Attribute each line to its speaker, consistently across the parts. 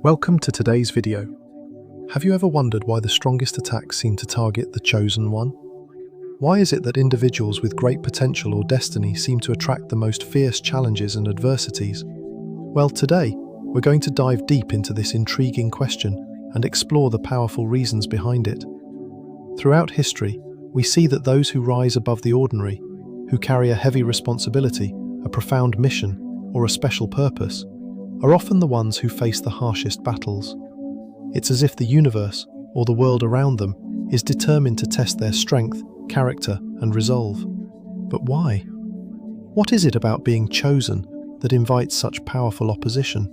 Speaker 1: Welcome to today's video. Have you ever wondered why the strongest attacks seem to target the chosen one? Why is it that individuals with great potential or destiny seem to attract the most fierce challenges and adversities? Well, today, we're going to dive deep into this intriguing question and explore the powerful reasons behind it. Throughout history, we see that those who rise above the ordinary, who carry a heavy responsibility, a profound mission, or a special purpose, are often the ones who face the harshest battles. It's as if the universe, or the world around them, is determined to test their strength, character, and resolve. But why? What is it about being chosen that invites such powerful opposition?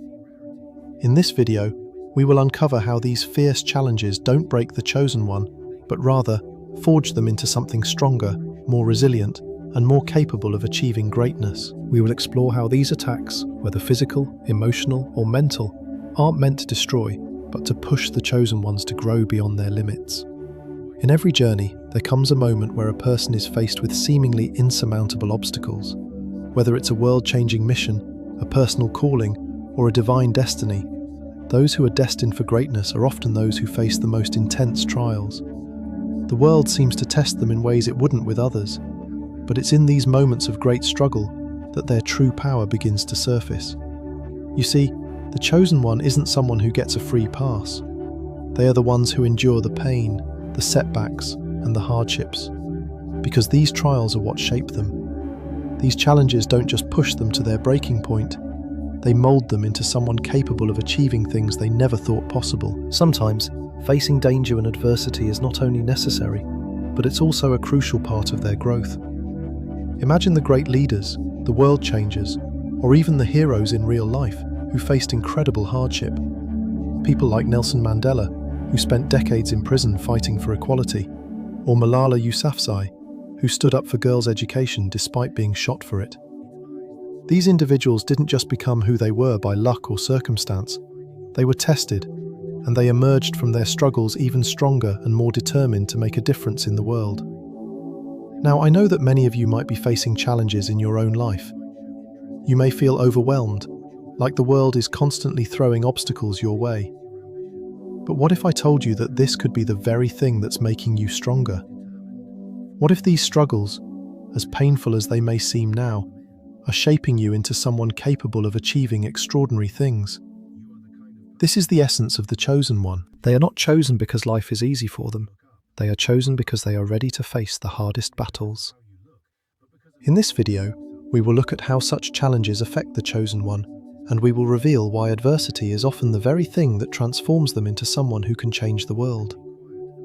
Speaker 1: In this video, we will uncover how these fierce challenges don't break the chosen one, but rather forge them into something stronger, more resilient, and more capable of achieving greatness. We will explore how these attacks, whether physical, emotional, or mental, aren't meant to destroy, but to push the chosen ones to grow beyond their limits. In every journey, there comes a moment where a person is faced with seemingly insurmountable obstacles. Whether it's a world-changing mission, a personal calling, or a divine destiny, those who are destined for greatness are often those who face the most intense trials. The world seems to test them in ways it wouldn't with others, but it's in these moments of great struggle that their true power begins to surface. You see, the chosen one isn't someone who gets a free pass. They are the ones who endure the pain, the setbacks, and the hardships. Because these trials are what shape them. These challenges don't just push them to their breaking point, they mold them into someone capable of achieving things they never thought possible. Sometimes, facing danger and adversity is not only necessary, but it's also a crucial part of their growth. Imagine the great leaders, the world changers, or even the heroes in real life who faced incredible hardship. People like Nelson Mandela, who spent decades in prison fighting for equality, or Malala Yousafzai, who stood up for girls' education despite being shot for it. These individuals didn't just become who they were by luck or circumstance. They were tested, and they emerged from their struggles even stronger and more determined to make a difference in the world. Now, I know that many of you might be facing challenges in your own life. You may feel overwhelmed, like the world is constantly throwing obstacles your way. But what if I told you that this could be the very thing that's making you stronger? What if these struggles, as painful as they may seem now, are shaping you into someone capable of achieving extraordinary things? This is the essence of the chosen one. They are not chosen because life is easy for them. They are chosen because they are ready to face the hardest battles. In this video, we will look at how such challenges affect the chosen one, and we will reveal why adversity is often the very thing that transforms them into someone who can change the world.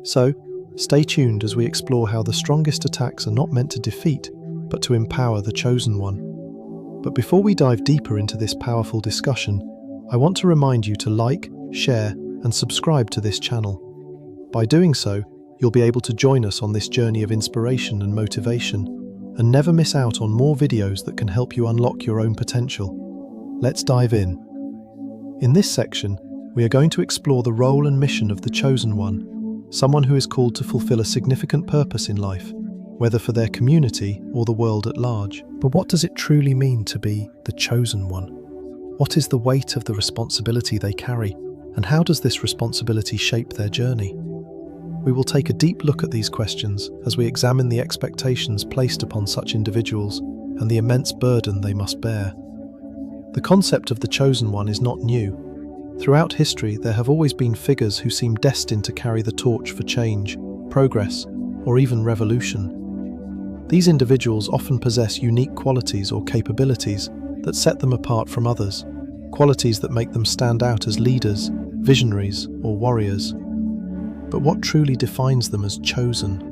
Speaker 1: So, stay tuned as we explore how the strongest attacks are not meant to defeat, but to empower the chosen one. But before we dive deeper into this powerful discussion, I want to remind you to like, share, and subscribe to this channel. By doing so, you'll be able to join us on this journey of inspiration and motivation, and never miss out on more videos that can help you unlock your own potential. Let's dive in. In this section, we are going to explore the role and mission of the chosen one, someone who is called to fulfill a significant purpose in life, whether for their community or the world at large. But what does it truly mean to be the chosen one? What is the weight of the responsibility they carry, and how does this responsibility shape their journey? We will take a deep look at these questions as we examine the expectations placed upon such individuals and the immense burden they must bear. The concept of the chosen one is not new. Throughout history, there have always been figures who seem destined to carry the torch for change, progress, or even revolution. These individuals often possess unique qualities or capabilities that set them apart from others, qualities that make them stand out as leaders, visionaries, or warriors. But what truly defines them as chosen?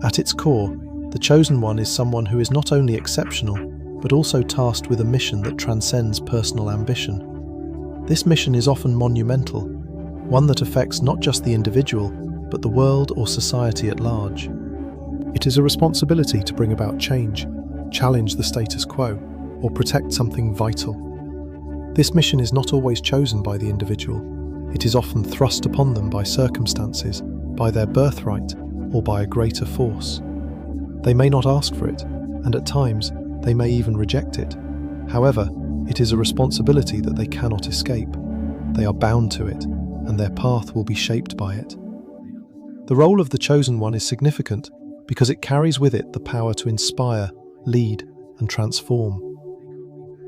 Speaker 1: At its core, the chosen one is someone who is not only exceptional, but also tasked with a mission that transcends personal ambition. This mission is often monumental, one that affects not just the individual, but the world or society at large. It is a responsibility to bring about change, challenge the status quo, or protect something vital. This mission is not always chosen by the individual. It is often thrust upon them by circumstances, by their birthright, or by a greater force. They may not ask for it, and at times, they may even reject it. However, it is a responsibility that they cannot escape. they are bound to it, and their path will be shaped by it. The role of the chosen one is significant because it carries with it the power to inspire, lead, and transform.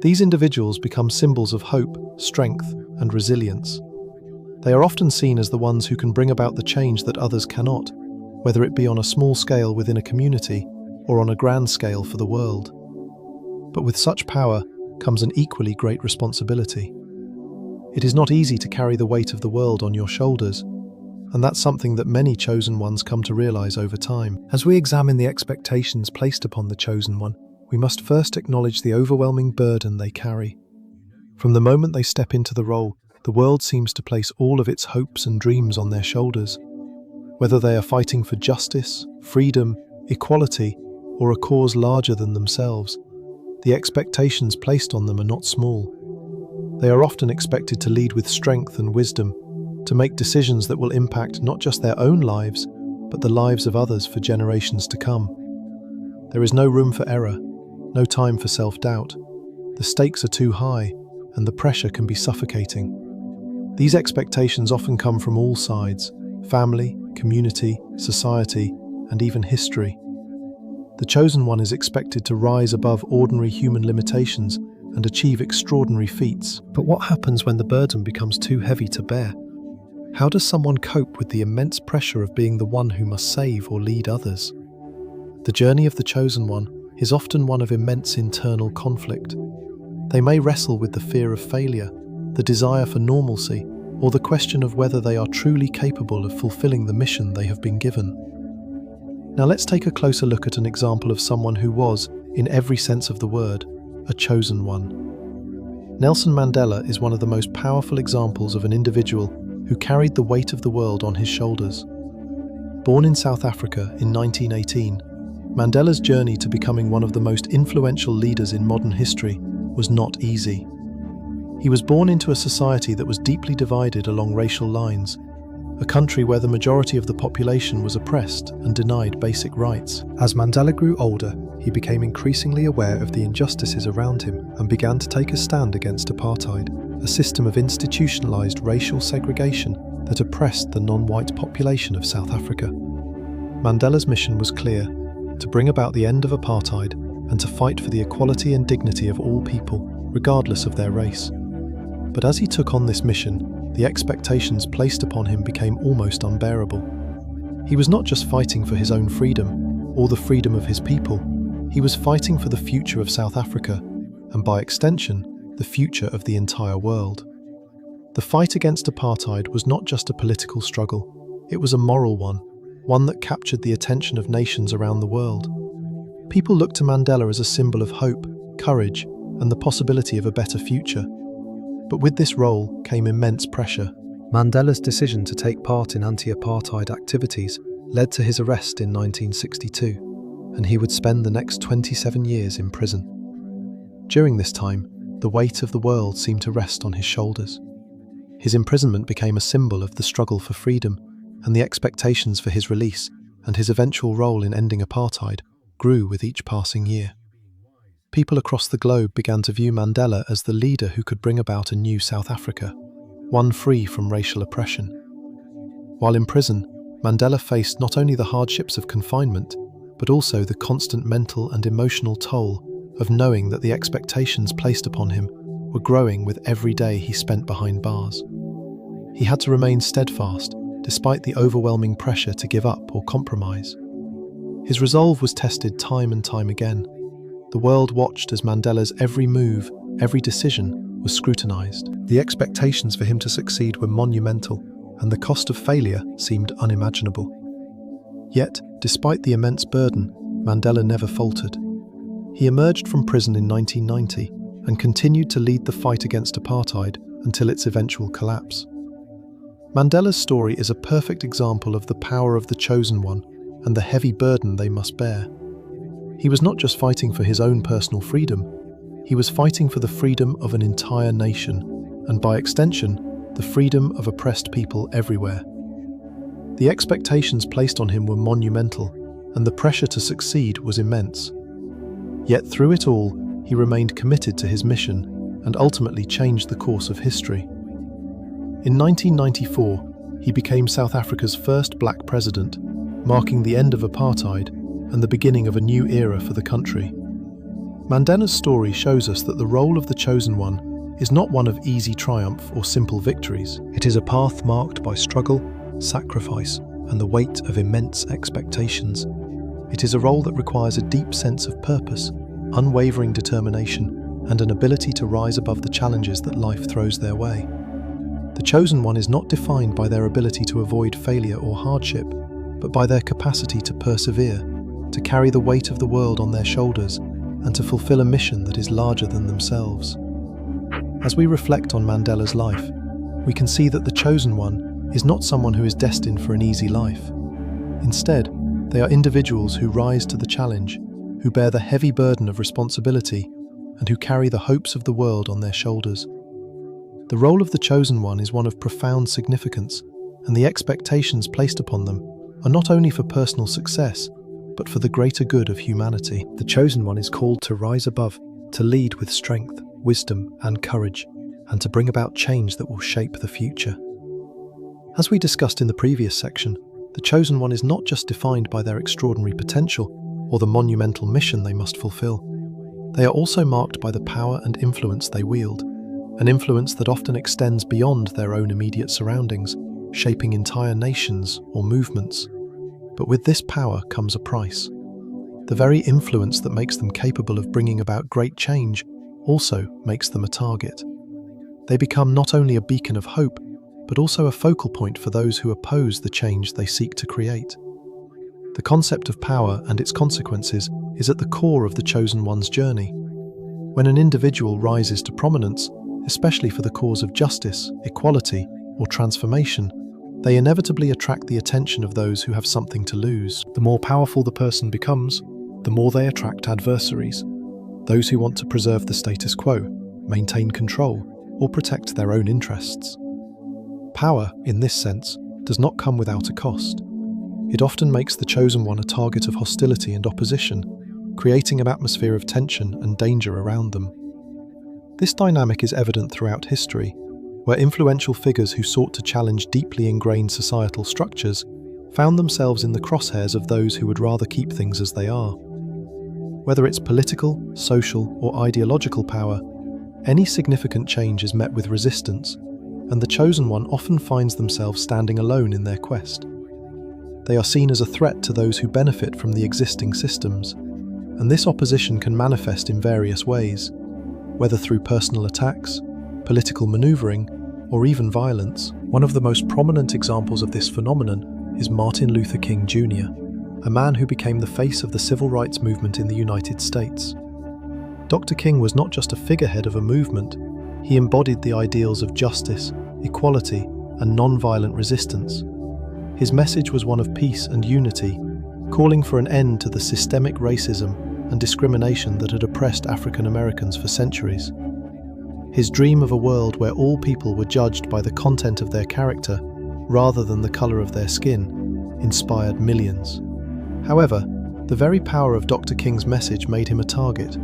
Speaker 1: These individuals become symbols of hope, strength, and resilience. They are often seen as the ones who can bring about the change that others cannot, whether it be on a small scale within a community or on a grand scale for the world. But with such power comes an equally great responsibility. It is not easy to carry the weight of the world on your shoulders, and that's something that many chosen ones come to realize over time. As we examine the expectations placed upon the chosen one, we must first acknowledge the overwhelming burden they carry. From the moment they step into the role, the world seems to place all of its hopes and dreams on their shoulders. Whether they are fighting for justice, freedom, equality, or a cause larger than themselves, the expectations placed on them are not small. They are often expected to lead with strength and wisdom, to make decisions that will impact not just their own lives, but the lives of others for generations to come. There is no room for error, no time for self-doubt. The stakes are too high, and the pressure can be suffocating. These expectations often come from all sides: family, community, society, and even history. The chosen one is expected to rise above ordinary human limitations and achieve extraordinary feats. But what happens when the burden becomes too heavy to bear? How does someone cope with the immense pressure of being the one who must save or lead others? The journey of the chosen one is often one of immense internal conflict. They may wrestle with the fear of failure, the desire for normalcy, or the question of whether they are truly capable of fulfilling the mission they have been given. Now let's take a closer look at an example of someone who was, in every sense of the word, a chosen one. Nelson Mandela is one of the most powerful examples of an individual who carried the weight of the world on his shoulders. Born in South Africa in 1918, Mandela's journey to becoming one of the most influential leaders in modern history was not easy. He was born into a society that was deeply divided along racial lines, a country where the majority of the population was oppressed and denied basic rights. As Mandela grew older, he became increasingly aware of the injustices around him and began to take a stand against apartheid, a system of institutionalized racial segregation that oppressed the non-white population of South Africa. Mandela's mission was clear: to bring about the end of apartheid and to fight for the equality and dignity of all people, regardless of their race. But as he took on this mission, the expectations placed upon him became almost unbearable. He was not just fighting for his own freedom, or the freedom of his people. He was fighting for the future of South Africa, and by extension, the future of the entire world. The fight against apartheid was not just a political struggle, it was a moral one that captured the attention of nations around the world. People looked to Mandela as a symbol of hope, courage, and the possibility of a better future. But with this role came immense pressure. Mandela's decision to take part in anti-apartheid activities led to his arrest in 1962, and he would spend the next 27 years in prison. During this time, the weight of the world seemed to rest on his shoulders. His imprisonment became a symbol of the struggle for freedom, and the expectations for his release and his eventual role in ending apartheid grew with each passing year. People across the globe began to view Mandela as the leader who could bring about a new South Africa, one free from racial oppression. While in prison, Mandela faced not only the hardships of confinement, but also the constant mental and emotional toll of knowing that the expectations placed upon him were growing with every day he spent behind bars. He had to remain steadfast, despite the overwhelming pressure to give up or compromise. His resolve was tested time and time again. The world watched as Mandela's every move, every decision was scrutinized. The expectations for him to succeed were monumental, and the cost of failure seemed unimaginable. Yet, despite the immense burden, Mandela never faltered. He emerged from prison in 1990 and continued to lead the fight against apartheid until its eventual collapse. Mandela's story is a perfect example of the power of the chosen one and the heavy burden they must bear. He was not just fighting for his own personal freedom, he was fighting for the freedom of an entire nation, and by extension, the freedom of oppressed people everywhere. The expectations placed on him were monumental, and the pressure to succeed was immense. Yet through it all, he remained committed to his mission and ultimately changed the course of history. In 1994, he became South Africa's first black president, marking the end of apartheid and the beginning of a new era for the country. Mandela's story shows us that the role of the chosen one is not one of easy triumph or simple victories. It is a path marked by struggle, sacrifice, and the weight of immense expectations. It is a role that requires a deep sense of purpose, unwavering determination, and an ability to rise above the challenges that life throws their way. The chosen one is not defined by their ability to avoid failure or hardship, but by their capacity to persevere, to carry the weight of the world on their shoulders, and to fulfill a mission that is larger than themselves. As we reflect on Mandela's life, we can see that the chosen one is not someone who is destined for an easy life. Instead, they are individuals who rise to the challenge, who bear the heavy burden of responsibility, and who carry the hopes of the world on their shoulders. The role of the chosen one is one of profound significance, and the expectations placed upon them are not only for personal success, but for the greater good of humanity. The chosen one is called to rise above, to lead with strength, wisdom, and courage, and to bring about change that will shape the future. As we discussed in the previous section, the chosen one is not just defined by their extraordinary potential or the monumental mission they must fulfill. They are also marked by the power and influence they wield, an influence that often extends beyond their own immediate surroundings, shaping entire nations or movements. But with this power comes a price. The very influence that makes them capable of bringing about great change also makes them a target. They become not only a beacon of hope, but also a focal point for those who oppose the change they seek to create. The concept of power and its consequences is at the core of the chosen one's journey. When an individual rises to prominence, especially for the cause of justice, equality, or transformation, they inevitably attract the attention of those who have something to lose. The more powerful the person becomes, the more they attract adversaries, those who want to preserve the status quo, maintain control, or protect their own interests. Power, in this sense, does not come without a cost. It often makes the chosen one a target of hostility and opposition, creating an atmosphere of tension and danger around them. This dynamic is evident throughout history, where influential figures who sought to challenge deeply ingrained societal structures found themselves in the crosshairs of those who would rather keep things as they are. Whether it's political, social, or ideological power, any significant change is met with resistance, and the chosen one often finds themselves standing alone in their quest. They are seen as a threat to those who benefit from the existing systems, and this opposition can manifest in various ways, whether through personal attacks, political maneuvering, or even violence. One of the most prominent examples of this phenomenon is Martin Luther King Jr., a man who became the face of the civil rights movement in the United States. Dr. King was not just a figurehead of a movement, he embodied the ideals of justice, equality, and non-violent resistance. His message was one of peace and unity, calling for an end to the systemic racism and discrimination that had oppressed African Americans for centuries. His dream of a world where all people were judged by the content of their character rather than the color of their skin inspired millions. However, the very power of Dr. King's message made him a target.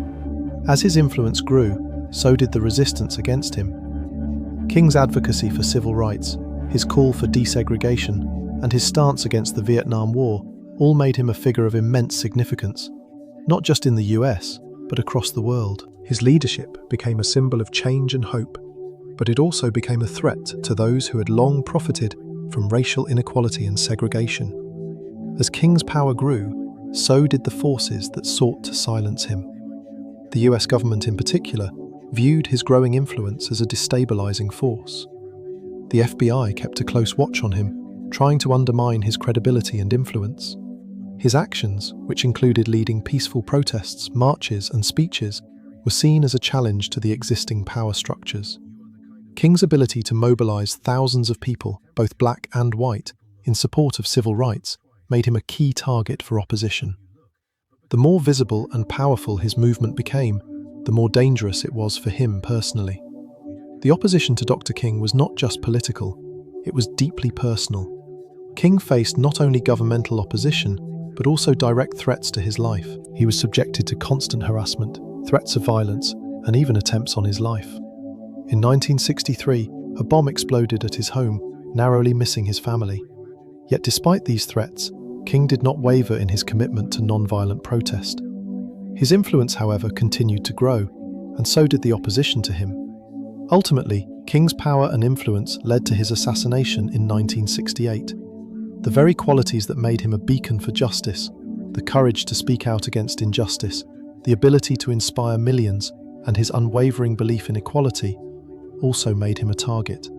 Speaker 1: As his influence grew, so did the resistance against him. King's advocacy for civil rights, his call for desegregation, and his stance against the Vietnam War all made him a figure of immense significance, not just in the US, but across the world. His leadership became a symbol of change and hope, but it also became a threat to those who had long profited from racial inequality and segregation. As King's power grew, so did the forces that sought to silence him. The US government in particular viewed his growing influence as a destabilizing force. The FBI kept a close watch on him, trying to undermine his credibility and influence. His actions, which included leading peaceful protests, marches, and speeches, were seen as a challenge to the existing power structures. King's ability to mobilize thousands of people, both black and white, in support of civil rights made him a key target for opposition. The more visible and powerful his movement became, the more dangerous it was for him personally. The opposition to Dr. King was not just political, it was deeply personal. King faced not only governmental opposition, but also direct threats to his life. He was subjected to constant harassment, threats of violence, and even attempts on his life. In 1963, a bomb exploded at his home, narrowly missing his family. Yet despite these threats, King did not waver in his commitment to non-violent protest. His influence, however, continued to grow, and so did the opposition to him. Ultimately, King's power and influence led to his assassination in 1968. The very qualities that made him a beacon for justice, the courage to speak out against injustice, the ability to inspire millions, and his unwavering belief in equality, also made him a target.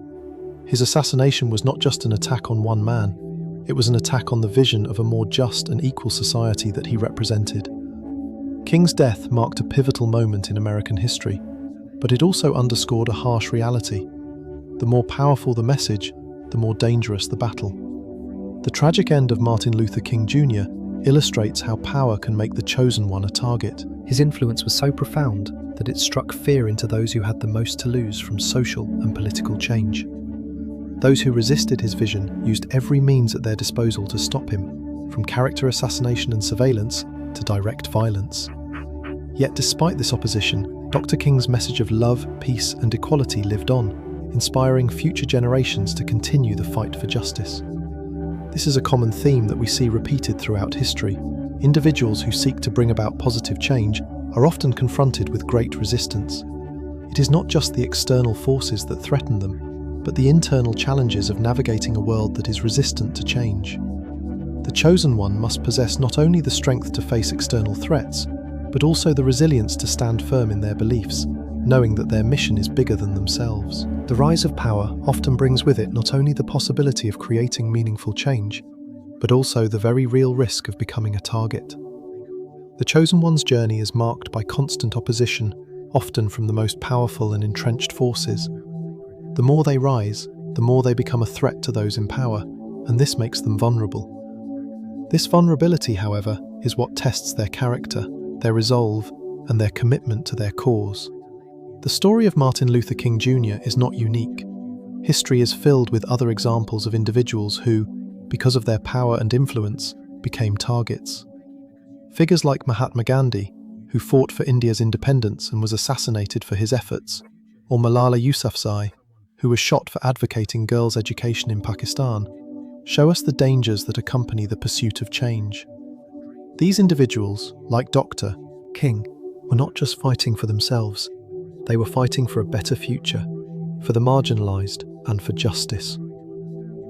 Speaker 1: His assassination was not just an attack on one man, it was an attack on the vision of a more just and equal society that he represented. King's death marked a pivotal moment in American history, but it also underscored a harsh reality. The more powerful the message, the more dangerous the battle. The tragic end of Martin Luther King Jr. illustrates how power can make the chosen one a target.
Speaker 2: His influence was so profound that it struck fear into those who had the most to lose from social and political change. Those who resisted his vision used every means at their disposal to stop him, from character assassination and surveillance to direct violence. Yet despite this opposition, Dr. King's message of love, peace and equality lived on, inspiring future generations to continue the fight for justice. This is a common theme that we see repeated throughout history. Individuals who seek to bring about positive change are often confronted with great resistance. It is not just the external forces that threaten them, but the internal challenges of navigating a world that is resistant to change. The chosen one must possess not only the strength to face external threats, but also the resilience to stand firm in their beliefs, knowing that their mission is bigger than themselves. The rise of power often brings with it not only the possibility of creating meaningful change, but also the very real risk of becoming a target. The chosen one's journey is marked by constant opposition, often from the most powerful and entrenched forces. The more they rise, the more they become a threat to those in power, and this makes them vulnerable. This vulnerability, however, is what tests their character, their resolve, and their commitment to their cause. The story of Martin Luther King Jr. is not unique. History is filled with other examples of individuals who, because of their power and influence, became targets. Figures like Mahatma Gandhi, who fought for India's independence and was assassinated for his efforts, or Malala Yousafzai, who was shot for advocating girls' education in Pakistan, show us the dangers that accompany the pursuit of change. These individuals, like Dr. King, were not just fighting for themselves, they were fighting for a better future, for the marginalized, and for justice.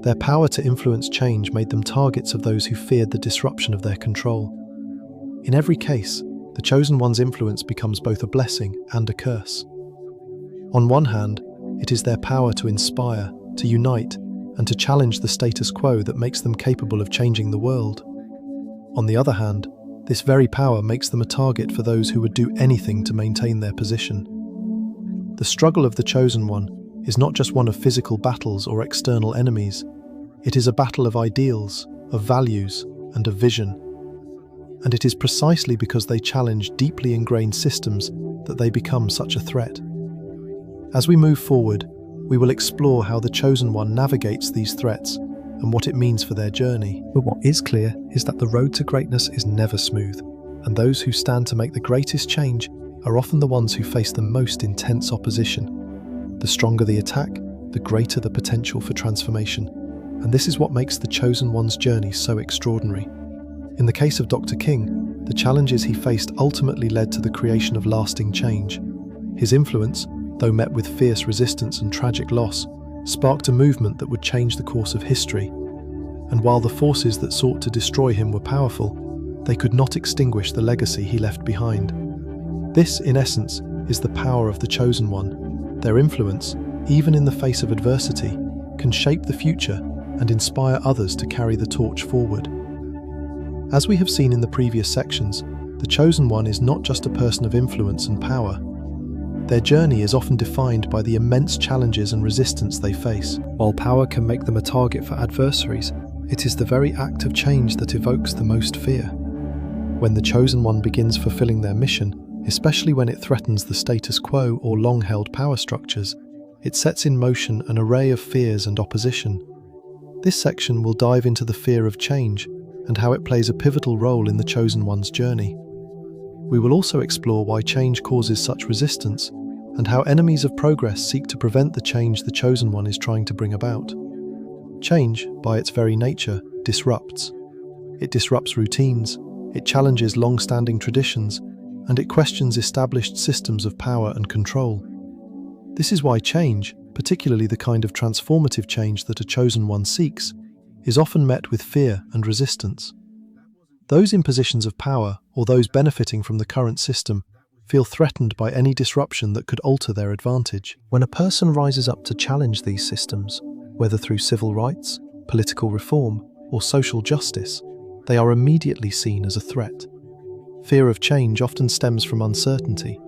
Speaker 2: Their power to influence change made them targets of those who feared the disruption of their control. In every case, the chosen one's influence becomes both a blessing and a curse. On one hand, it is their power to inspire, to unite, and to challenge the status quo that makes them capable of changing the world. On the other hand, this very power makes them a target for those who would do anything to maintain their position. The struggle of the chosen one is not just one of physical battles or external enemies. It is a battle of ideals, of values, and of vision. And it is precisely because they challenge deeply ingrained systems that they become such a threat. As we move forward, we will explore how the chosen one navigates these threats and what it means for their journey. But what is clear is that the road to greatness is never smooth, and those who stand to make the greatest change are often the ones who face the most intense opposition. The stronger the attack, the greater the potential for transformation. And this is what makes the chosen one's journey so extraordinary. In the case of Dr. King, the challenges he faced ultimately led to the creation of lasting change. His influence, though met with fierce resistance and tragic loss, sparked a movement that would change the course of history. And while the forces that sought to destroy him were powerful, they could not extinguish the legacy he left behind. This, in essence, is the power of the chosen one. Their influence, even in the face of adversity, can shape the future and inspire others to carry the torch forward. As we have seen in the previous sections, the chosen one is not just a person of influence and power. Their journey is often defined by the immense challenges and resistance they face. While power can make them a target for adversaries, it is the very act of change that evokes the most fear. When the chosen one begins fulfilling their mission, especially when it threatens the status quo or long-held power structures, it sets in motion an array of fears and opposition. This section will dive into the fear of change and how it plays a pivotal role in the chosen one's journey. We will also explore why change causes such resistance and how enemies of progress seek to prevent the change the chosen one is trying to bring about. Change, by its very nature, disrupts. It disrupts routines, it challenges long-standing traditions, and it questions established systems of power and control. This is why change, particularly the kind of transformative change that a chosen one seeks, is often met with fear and resistance. Those in positions of power, or those benefiting from the current system, feel threatened by any disruption that could alter their advantage. When a person rises up to challenge these systems, whether through civil rights, political reform, or social justice, they are immediately seen as a threat. Fear of change often stems from uncertainty.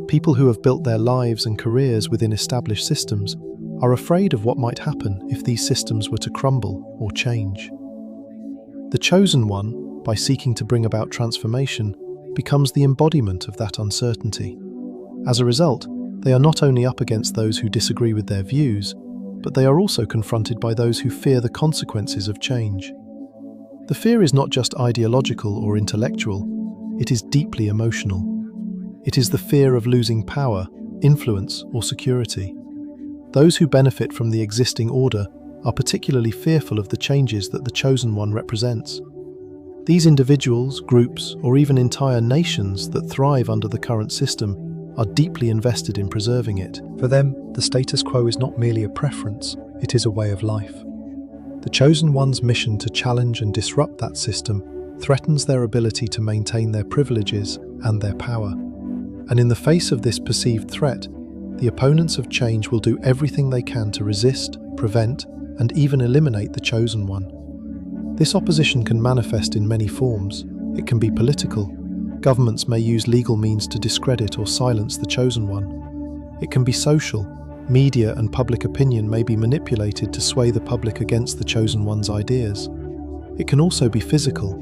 Speaker 2: People who have built their lives and careers within established systems are afraid of what might happen if these systems were to crumble or change. The chosen one, by seeking to bring about transformation, becomes the embodiment of that uncertainty. As a result, they are not only up against those who disagree with their views, but they are also confronted by those who fear the consequences of change. The fear is not just ideological or intellectual, it is deeply emotional. It is the fear of losing power, influence, or security. Those who benefit from the existing order are particularly fearful of the changes that the chosen one represents. These individuals, groups, or even entire nations that thrive under the current system are deeply invested in preserving it. For them, the status quo is not merely a preference, it is a way of life. The chosen one's mission to challenge and disrupt that system threatens their ability to maintain their privileges and their power. And in the face of this perceived threat, the opponents of change will do everything they can to resist, prevent, and even eliminate the chosen one. This opposition can manifest in many forms. It can be political. Governments may use legal means to discredit or silence the chosen one. It can be social. Media and public opinion may be manipulated to sway the public against the chosen one's ideas. It can also be physical.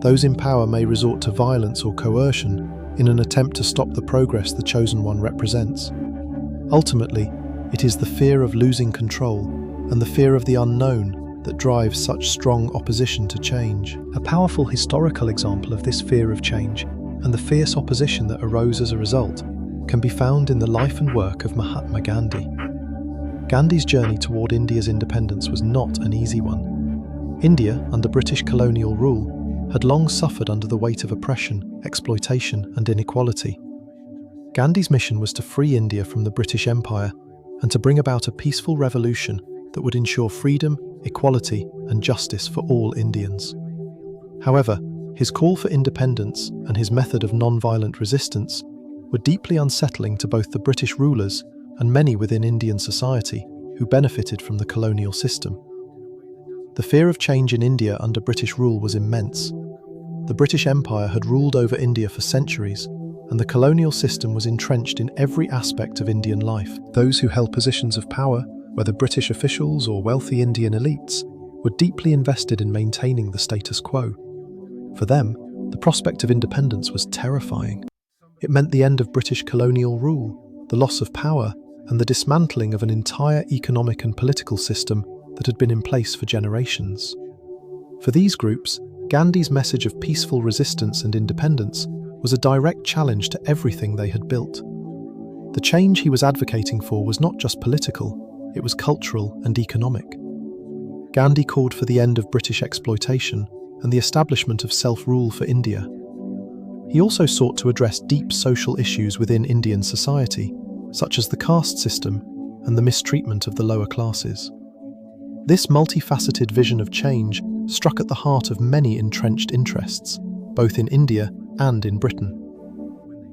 Speaker 2: Those in power may resort to violence or coercion in an attempt to stop the progress the chosen one represents. Ultimately, it is the fear of losing control and the fear of the unknown that drives such strong opposition to change. A powerful historical example of this fear of change and the fierce opposition that arose as a result can be found in the life and work of Mahatma Gandhi. Gandhi's journey toward India's independence was not an easy one. India, under British colonial rule, had long suffered under the weight of oppression, exploitation, and inequality. Gandhi's mission was to free India from the British Empire and to bring about a peaceful revolution that would ensure freedom, equality, and justice for all Indians. However, his call for independence and his method of non-violent resistance were deeply unsettling to both the British rulers and many within Indian society who benefited from the colonial system. The fear of change in India under British rule was immense. The British Empire had ruled over India for centuries, and the colonial system was entrenched in every aspect of Indian life. Those who held positions of power, whether British officials or wealthy Indian elites, were deeply invested in maintaining the status quo. For them, the prospect of independence was terrifying. It meant the end of British colonial rule, the loss of power, and the dismantling of an entire economic and political system that had been in place for generations. For these groups, Gandhi's message of peaceful resistance and independence was a direct challenge to everything they had built. The change he was advocating for was not just political, it was cultural and economic. Gandhi called for the end of British exploitation and the establishment of self-rule for India. He also sought to address deep social issues within Indian society, such as the caste system and the mistreatment of the lower classes. This multifaceted vision of change struck at the heart of many entrenched interests, both in India and in Britain.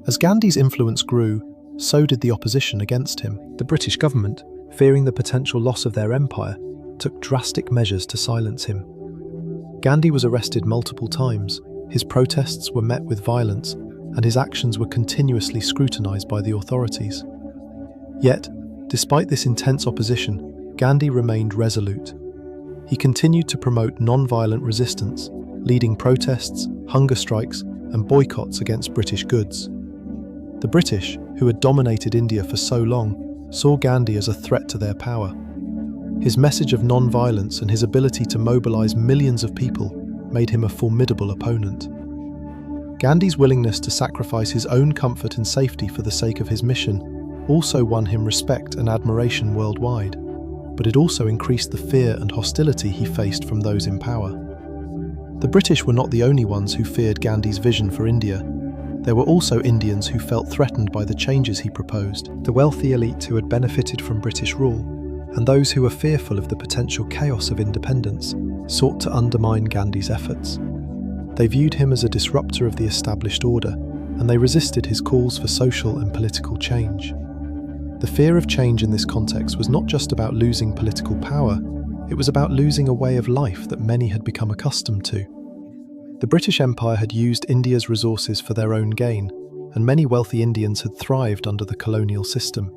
Speaker 2: As Gandhi's influence grew, so did the opposition against him. The British government, fearing the potential loss of their empire, took drastic measures to silence him. Gandhi was arrested multiple times, his protests were met with violence, and his actions were continuously scrutinized by the authorities. Yet, despite this intense opposition, Gandhi remained resolute. He continued to promote non-violent resistance, leading protests, hunger strikes, and boycotts against British goods. The British, who had dominated India for so long, saw Gandhi as a threat to their power. His message of non-violence and his ability to mobilize millions of people made him a formidable opponent. Gandhi's willingness to sacrifice his own comfort and safety for the sake of his mission also won him respect and admiration worldwide, but it also increased the fear and hostility he faced from those in power. The British were not the only ones who feared Gandhi's vision for India. There were also Indians who felt threatened by the changes he proposed, the wealthy elite who had benefited from British rule, and those who were fearful of the potential chaos of independence sought to undermine Gandhi's efforts. They viewed him as a disruptor of the established order, and they resisted his calls for social and political change. The fear of change in this context was not just about losing political power, it was about losing a way of life that many had become accustomed to. The British Empire had used India's resources for their own gain, and many wealthy Indians had thrived under the colonial system.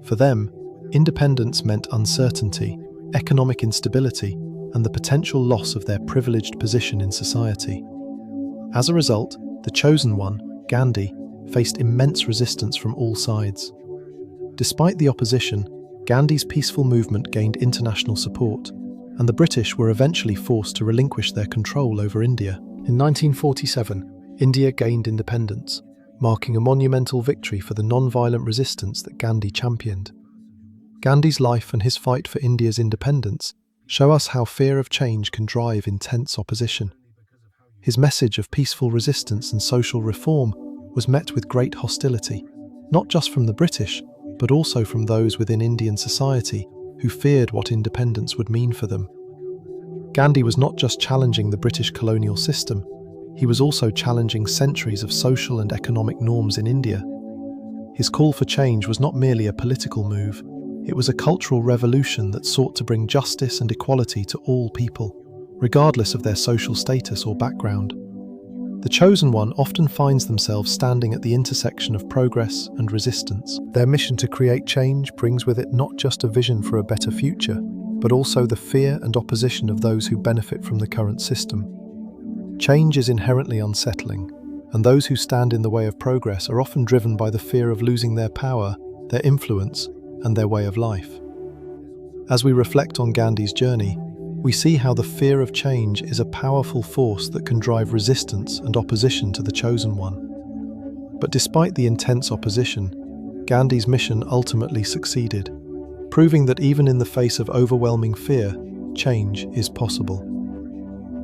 Speaker 2: For them, independence meant uncertainty, economic instability, and the potential loss of their privileged position in society. As a result, the chosen one, Gandhi, faced immense resistance from all sides. Despite the opposition, Gandhi's peaceful movement gained international support, and the British were eventually forced to relinquish their control over India. In 1947, India gained independence, marking a monumental victory for the non-violent resistance that Gandhi championed. Gandhi's life and his fight for India's independence show us how fear of change can drive intense opposition. His message of peaceful resistance and social reform was met with great hostility, not just from the British, but also from those within Indian society who feared what independence would mean for them. Gandhi was not just challenging the British colonial system, he was also challenging centuries of social and economic norms in India. His call for change was not merely a political move, it was a cultural revolution that sought to bring justice and equality to all people, regardless of their social status or background. The chosen one often finds themselves standing at the intersection of progress and resistance. Their mission to create change brings with it not just a vision for a better future, but also the fear and opposition of those who benefit from the current system. Change is inherently unsettling, and those who stand in the way of progress are often driven by the fear of losing their power, their influence, and their way of life. As we reflect on Gandhi's journey, we see how the fear of change is a powerful force that can drive resistance and opposition to the chosen one. But despite the intense opposition, Gandhi's mission ultimately succeeded, proving that even in the face of overwhelming fear, change is possible.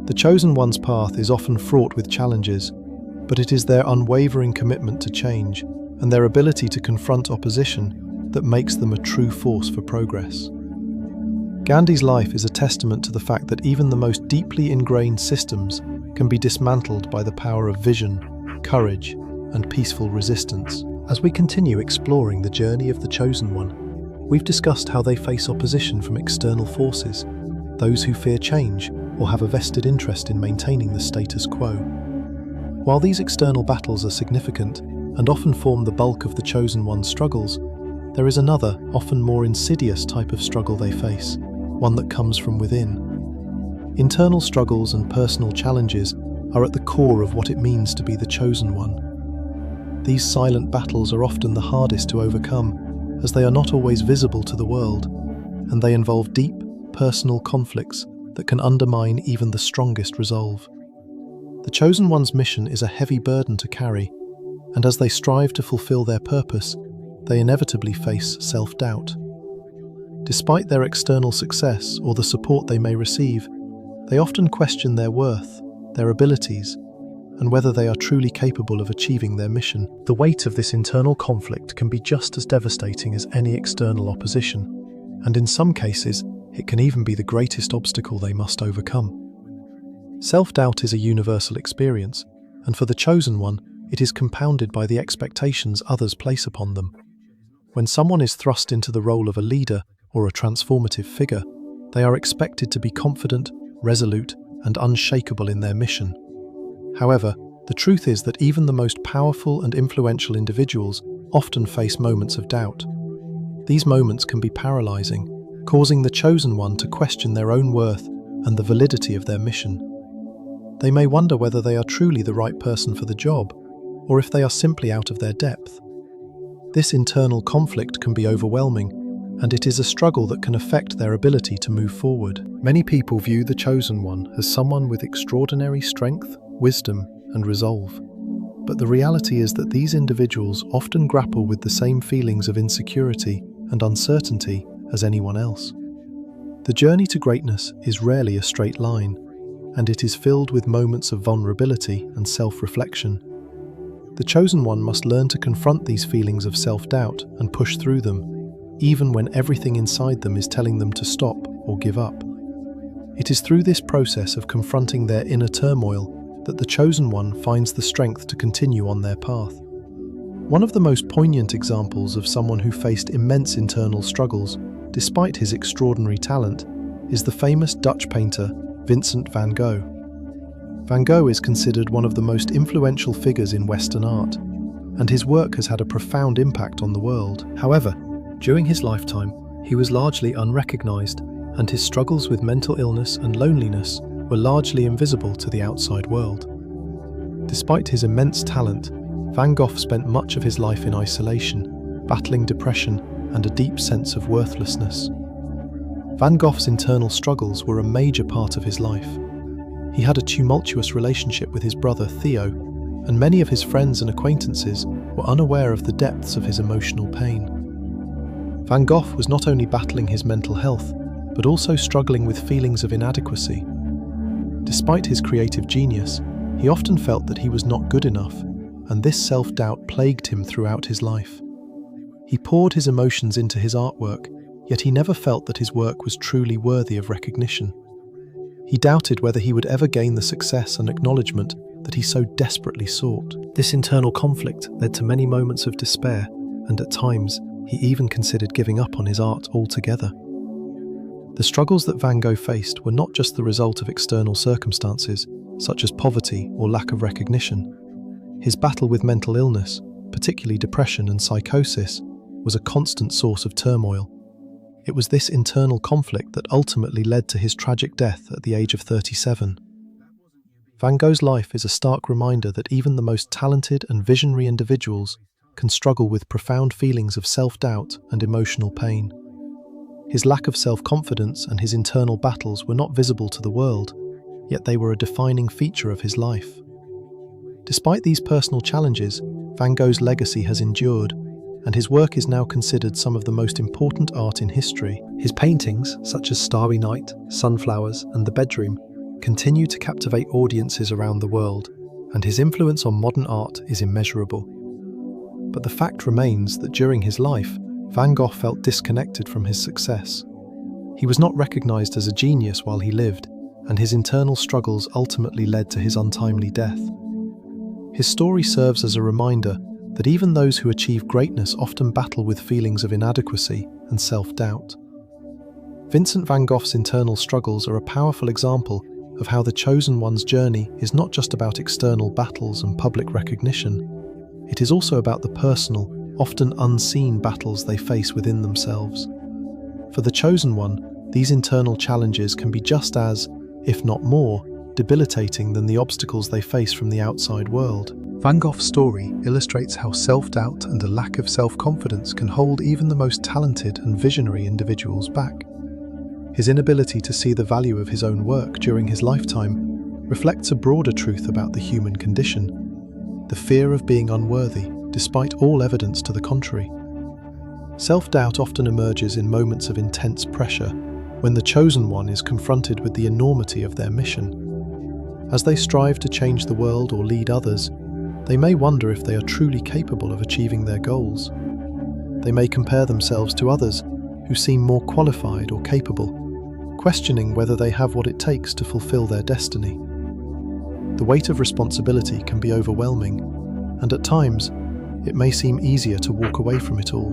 Speaker 2: The chosen one's path is often fraught with challenges, but it is their unwavering commitment to change and their ability to confront opposition that makes them a true force for progress. Gandhi's life is a testament to the fact that even the most deeply ingrained systems can be dismantled by the power of vision, courage, and peaceful resistance. As we continue exploring the journey of the chosen one, we've discussed how they face opposition from external forces, those who fear change or have a vested interest in maintaining the status quo. While these external battles are significant and often form the bulk of the chosen one's struggles, there is another, often more insidious type of struggle they face, one that comes from within. Internal struggles and personal challenges are at the core of what it means to be the chosen one. These silent battles are often the hardest to overcome, as they are not always visible to the world, and they involve deep, personal conflicts that can undermine even the strongest resolve. The chosen one's mission is a heavy burden to carry, and as they strive to fulfill their purpose, they inevitably face self-doubt. Despite their external success or the support they may receive, they often question their worth, their abilities, and whether they are truly capable of achieving their mission. The weight of this internal conflict can be just as devastating as any external opposition, and in some cases, it can even be the greatest obstacle they must overcome. Self-doubt is a universal experience, and for the chosen one, it is compounded by the expectations others place upon them. When someone is thrust into the role of a leader or a transformative figure, they are expected to be confident, resolute, and unshakable in their mission. However, the truth is that even the most powerful and influential individuals often face moments of doubt. These moments can be paralyzing, causing the chosen one to question their own worth and the validity of their mission. They may wonder whether they are truly the right person for the job, or if they are simply out of their depth. This internal conflict can be overwhelming, and it is a struggle that can affect their ability to move forward. Many people view the chosen one as someone with extraordinary strength, wisdom, and resolve. But the reality is that these individuals often grapple with the same feelings of insecurity and uncertainty as anyone else. The journey to greatness is rarely a straight line, and it is filled with moments of vulnerability and self-reflection. The chosen one must learn to confront these feelings of self-doubt and push through them, even when everything inside them is telling them to stop or give up. It is through this process of confronting their inner turmoil that the chosen one finds the strength to continue on their path. One of the most poignant examples of someone who faced immense internal struggles despite his extraordinary talent is the famous Dutch painter Vincent van Gogh. Van Gogh is considered one of the most influential figures in Western art, and his work has had a profound impact on the world. However, during his lifetime, he was largely unrecognized, and his struggles with mental illness and loneliness were largely invisible to the outside world. Despite his immense talent, Van Gogh spent much of his life in isolation, battling depression and a deep sense of worthlessness. Van Gogh's internal struggles were a major part of his life. He had a tumultuous relationship with his brother Theo, and many of his friends and acquaintances were unaware of the depths of his emotional pain. Van Gogh was not only battling his mental health, but also struggling with feelings of inadequacy. Despite his creative genius, he often felt that he was not good enough, and this self-doubt plagued him throughout his life. He poured his emotions into his artwork, yet he never felt that his work was truly worthy of recognition. He doubted whether he would ever gain the success and acknowledgement that he so desperately sought. This internal conflict led to many moments of despair, and at times, he even considered giving up on his art altogether. The struggles that Van Gogh faced were not just the result of external circumstances, such as poverty or lack of recognition. His battle with mental illness, particularly depression and psychosis, was a constant source of turmoil. It was this internal conflict that ultimately led to his tragic death at the age of 37. Van Gogh's life is a stark reminder that even the most talented and visionary individuals can struggle with profound feelings of self-doubt and emotional pain. His lack of self-confidence and his internal battles were not visible to the world, yet they were a defining feature of his life. Despite these personal challenges, Van Gogh's legacy has endured, and his work is now considered some of the most important art in history. His paintings, such as Starry Night, Sunflowers, and The Bedroom, continue to captivate audiences around the world, and his influence on modern art is immeasurable. But the fact remains that during his life, Van Gogh felt disconnected from his success. He was not recognized as a genius while he lived, and his internal struggles ultimately led to his untimely death. His story serves as a reminder that even those who achieve greatness often battle with feelings of inadequacy and self-doubt. Vincent van Gogh's internal struggles are a powerful example of how the chosen one's journey is not just about external battles and public recognition. It is also about the personal, often unseen battles they face within themselves. For the chosen one, these internal challenges can be just as, if not more, debilitating than the obstacles they face from the outside world. Van Gogh's story illustrates how self-doubt and a lack of self-confidence can hold even the most talented and visionary individuals back. His inability to see the value of his own work during his lifetime reflects a broader truth about the human condition: the fear of being unworthy, despite all evidence to the contrary. Self-doubt often emerges in moments of intense pressure, when the chosen one is confronted with the enormity of their mission. As they strive to change the world or lead others, they may wonder if they are truly capable of achieving their goals. They may compare themselves to others who seem more qualified or capable, questioning whether they have what it takes to fulfill their destiny. The weight of responsibility can be overwhelming, and at times, it may seem easier to walk away from it all.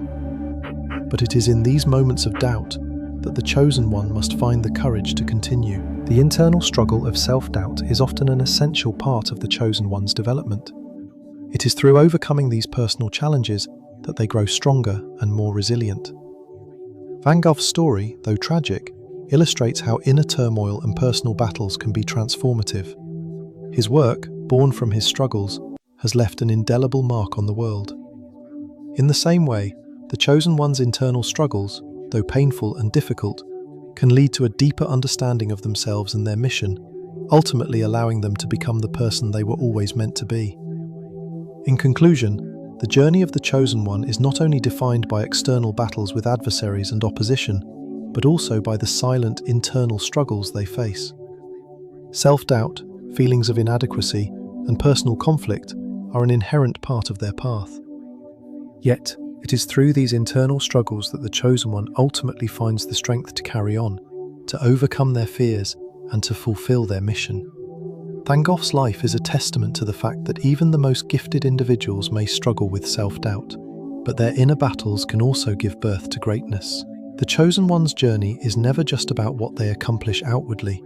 Speaker 2: But it is in these moments of doubt that the chosen one must find the courage to continue. The internal struggle of self-doubt is often an essential part of the chosen one's development. It is through overcoming these personal challenges that they grow stronger and more resilient. Van Gogh's story, though tragic, illustrates how inner turmoil and personal battles can be transformative. His work, born from his struggles, has left an indelible mark on the world. In the same way, the chosen one's internal struggles, though painful and difficult, can lead to a deeper understanding of themselves and their mission, ultimately allowing them to become the person they were always meant to be. In conclusion, the journey of the chosen one is not only defined by external battles with adversaries and opposition, but also by the silent internal struggles they face. Self-doubt, feelings of inadequacy, and personal conflict are an inherent part of their path. Yet, it is through these internal struggles that the chosen one ultimately finds the strength to carry on, to overcome their fears, and to fulfill their mission. Van Gogh's life is a testament to the fact that even the most gifted individuals may struggle with self-doubt, but their inner battles can also give birth to greatness. The chosen one's journey is never just about what they accomplish outwardly,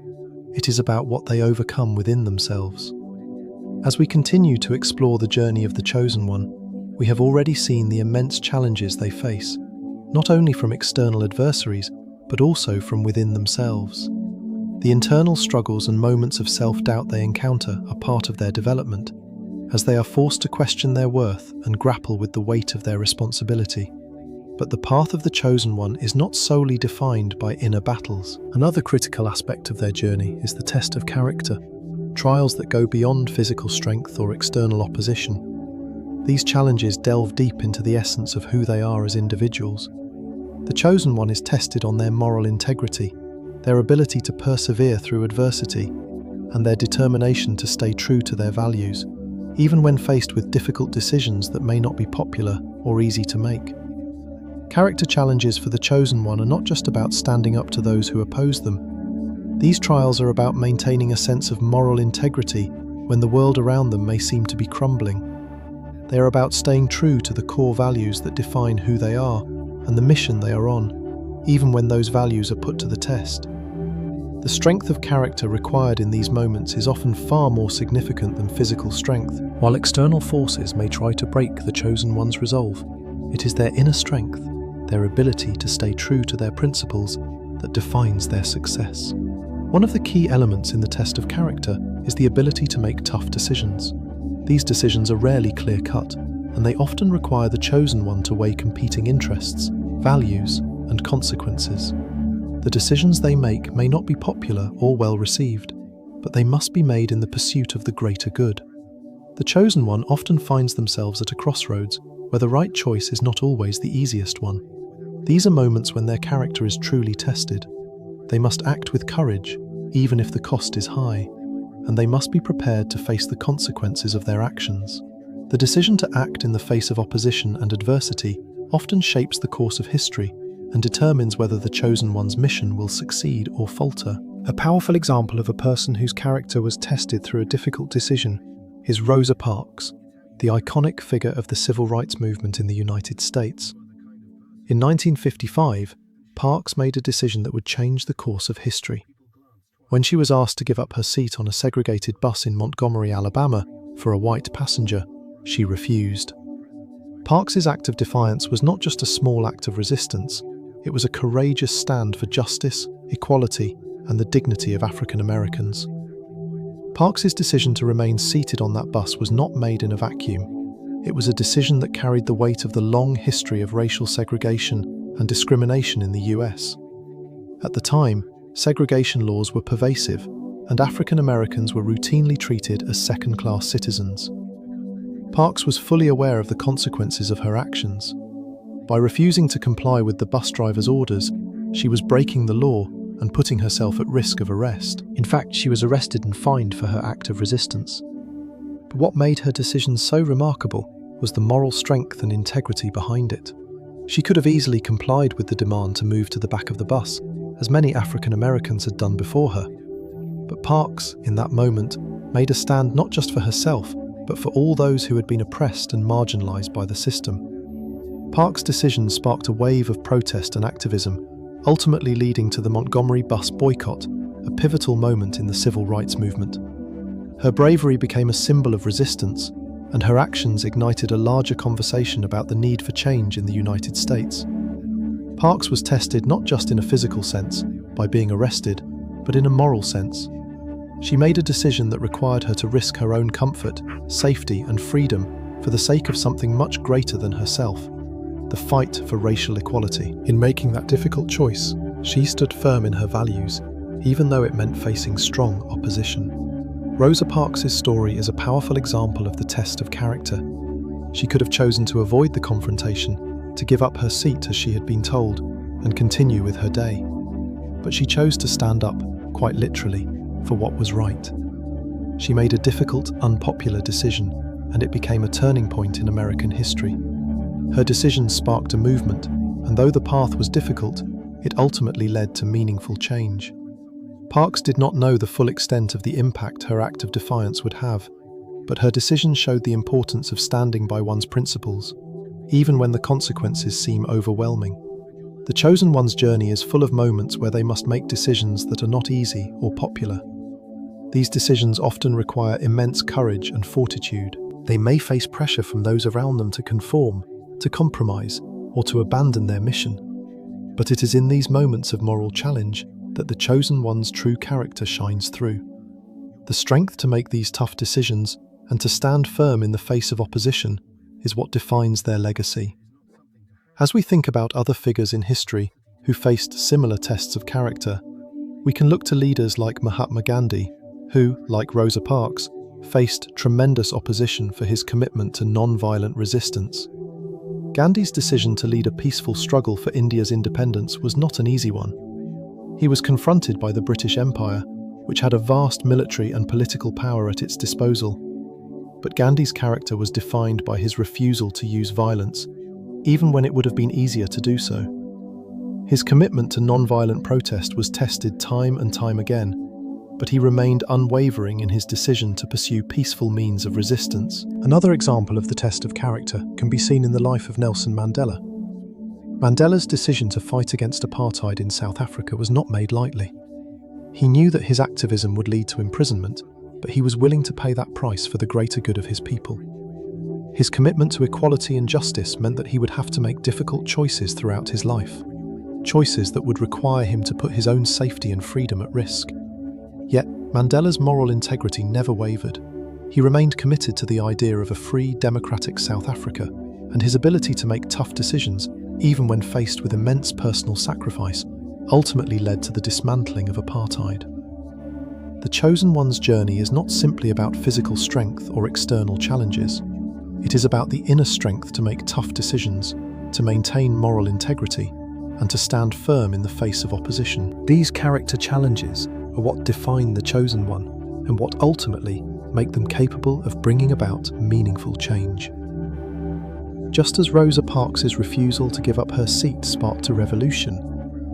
Speaker 2: it is about what they overcome within themselves. As we continue to explore the journey of the chosen one, we have already seen the immense challenges they face, not only from external adversaries, but also from within themselves. The internal struggles and moments of self-doubt they encounter are part of their development, as they are forced to question their worth and grapple with the weight of their responsibility. But the path of the chosen one is not solely defined by inner battles. Another critical aspect of their journey is the test of character, trials that go beyond physical strength or external opposition. These challenges delve deep into the essence of who they are as individuals. The chosen one is tested on their moral integrity, their ability to persevere through adversity, and their determination to stay true to their values, even when faced with difficult decisions that may not be popular or easy to make. Character challenges for the chosen one are not just about standing up to those who oppose them. These trials are about maintaining a sense of moral integrity when the world around them may seem to be crumbling. They are about staying true to the core values that define who they are and the mission they are on, even when those values are put to the test. The strength of character required in these moments is often far more significant than physical strength. While external forces may try to break the chosen one's resolve, it is their inner strength, their ability to stay true to their principles, that defines their success. One of the key elements in the test of character is the ability to make tough decisions. These decisions are rarely clear-cut, and they often require the chosen one to weigh competing interests, values, and consequences. The decisions they make may not be popular or well received, but they must be made in the pursuit of the greater good. The chosen one often finds themselves at a crossroads where the right choice is not always the easiest one. These are moments when their character is truly tested. They must act with courage, even if the cost is high, and they must be prepared to face the consequences of their actions. The decision to act in the face of opposition and adversity often shapes the course of history and determines whether the chosen one's mission will succeed or falter. A powerful example of a person whose character was tested through a difficult decision is Rosa Parks, the iconic figure of the civil rights movement in the United States. In 1955, Parks made a decision that would change the course of history. When she was asked to give up her seat on a segregated bus in Montgomery, Alabama, for a white passenger, she refused. Parks's act of defiance was not just a small act of resistance, it was a courageous stand for justice, equality, and the dignity of African Americans. Parks's decision to remain seated on that bus was not made in a vacuum. It was a decision that carried the weight of the long history of racial segregation and discrimination in the US. At the time, segregation laws were pervasive, and African Americans were routinely treated as second-class citizens. Parks was fully aware of the consequences of her actions. By refusing to comply with the bus driver's orders, she was breaking the law and putting herself at risk of arrest. In fact, she was arrested and fined for her act of resistance. But what made her decision so remarkable was the moral strength and integrity behind it. She could have easily complied with the demand to move to the back of the bus, as many African Americans had done before her. But Parks, in that moment, made a stand not just for herself, but for all those who had been oppressed and marginalized by the system. Parks' decision sparked a wave of protest and activism, ultimately leading to the Montgomery bus boycott, a pivotal moment in the civil rights movement. Her bravery became a symbol of resistance, and her actions ignited a larger conversation about the need for change in the United States. Parks was tested not just in a physical sense, by being arrested, but in a moral sense. She made a decision that required her to risk her own comfort, safety, and freedom for the sake of something much greater than herself: the fight for racial equality. In making that difficult choice, she stood firm in her values, even though it meant facing strong opposition. Rosa Parks' story is a powerful example of the test of character. She could have chosen to avoid the confrontation, to give up her seat as she had been told, and continue with her day. But she chose to stand up, quite literally, for what was right. She made a difficult, unpopular decision, and it became a turning point in American history. Her decision sparked a movement, and though the path was difficult, it ultimately led to meaningful change. Parks did not know the full extent of the impact her act of defiance would have, but her decision showed the importance of standing by one's principles, even when the consequences seem overwhelming. The chosen one's journey is full of moments where they must make decisions that are not easy or popular. These decisions often require immense courage and fortitude. They may face pressure from those around them to conform, to compromise, or to abandon their mission. But it is in these moments of moral challenge that the chosen one's true character shines through. The strength to make these tough decisions and to stand firm in the face of opposition is what defines their legacy. As we think about other figures in history who faced similar tests of character, we can look to leaders like Mahatma Gandhi, who, like Rosa Parks, faced tremendous opposition for his commitment to non-violent resistance. Gandhi's decision to lead a peaceful struggle for India's independence was not an easy one. He was confronted by the British Empire, which had a vast military and political power at its disposal. But Gandhi's character was defined by his refusal to use violence, even when it would have been easier to do so. His commitment to non-violent protest was tested time and time again, but he remained unwavering in his decision to pursue peaceful means of resistance. Another example of the test of character can be seen in the life of Nelson Mandela. Mandela's decision to fight against apartheid in South Africa was not made lightly. He knew that his activism would lead to imprisonment, but he was willing to pay that price for the greater good of his people. His commitment to equality and justice meant that he would have to make difficult choices throughout his life, choices that would require him to put his own safety and freedom at risk. Yet, Mandela's moral integrity never wavered. He remained committed to the idea of a free, democratic South Africa, and his ability to make tough decisions, even when faced with immense personal sacrifice, ultimately led to the dismantling of apartheid. The chosen one's journey is not simply about physical strength or external challenges. It is about the inner strength to make tough decisions, to maintain moral integrity, and to stand firm in the face of opposition. These character challenges are what define the chosen one, and what ultimately make them capable of bringing about meaningful change. Just as Rosa Parks' refusal to give up her seat sparked a revolution,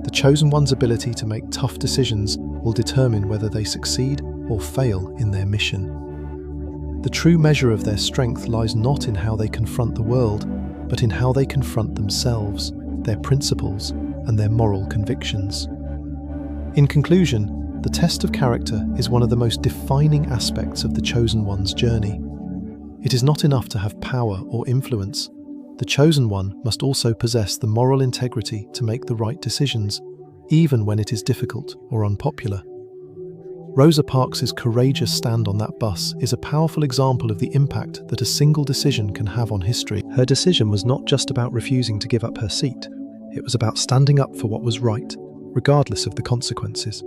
Speaker 2: the chosen one's ability to make tough decisions will determine whether they succeed or fail in their mission. The true measure of their strength lies not in how they confront the world, but in how they confront themselves, their principles, and their moral convictions. In conclusion, the test of character is one of the most defining aspects of the chosen one's journey. It is not enough to have power or influence. The chosen one must also possess the moral integrity to make the right decisions, even when it is difficult or unpopular. Rosa Parks' courageous stand on that bus is a powerful example of the impact that a single decision can have on history. Her decision was not just about refusing to give up her seat. It was about standing up for what was right, regardless of the consequences.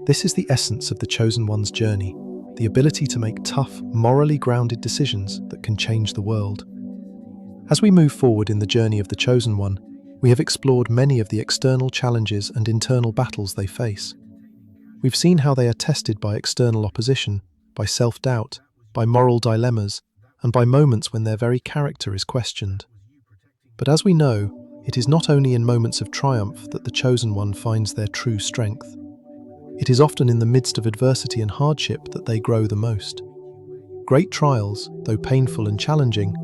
Speaker 2: This is the essence of the chosen one's journey, the ability to make tough, morally grounded decisions that can change the world. As we move forward in the journey of the chosen one, we have explored many of the external challenges and internal battles they face. We've seen how they are tested by external opposition, by self-doubt, by moral dilemmas, and by moments when their very character is questioned. But as we know, it is not only in moments of triumph that the chosen one finds their true strength. It is often in the midst of adversity and hardship that they grow the most. Great trials, though painful and challenging,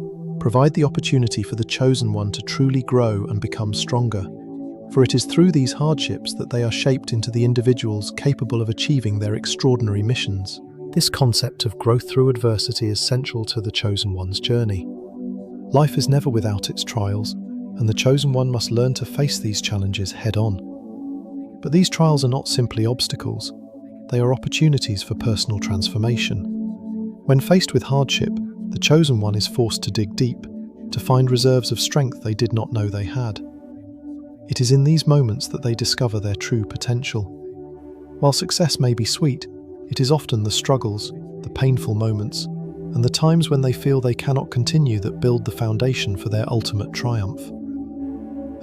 Speaker 2: provide the opportunity for the chosen one to truly grow and become stronger. For it is through these hardships that they are shaped into the individuals capable of achieving their extraordinary missions. This concept of growth through adversity is central to the chosen one's journey. Life is never without its trials, and the chosen one must learn to face these challenges head-on. But these trials are not simply obstacles. They are opportunities for personal transformation. When faced with hardship, the chosen one is forced to dig deep, to find reserves of strength they did not know they had. It is in these moments that they discover their true potential. While success may be sweet, it is often the struggles, the painful moments, and the times when they feel they cannot continue that build the foundation for their ultimate triumph.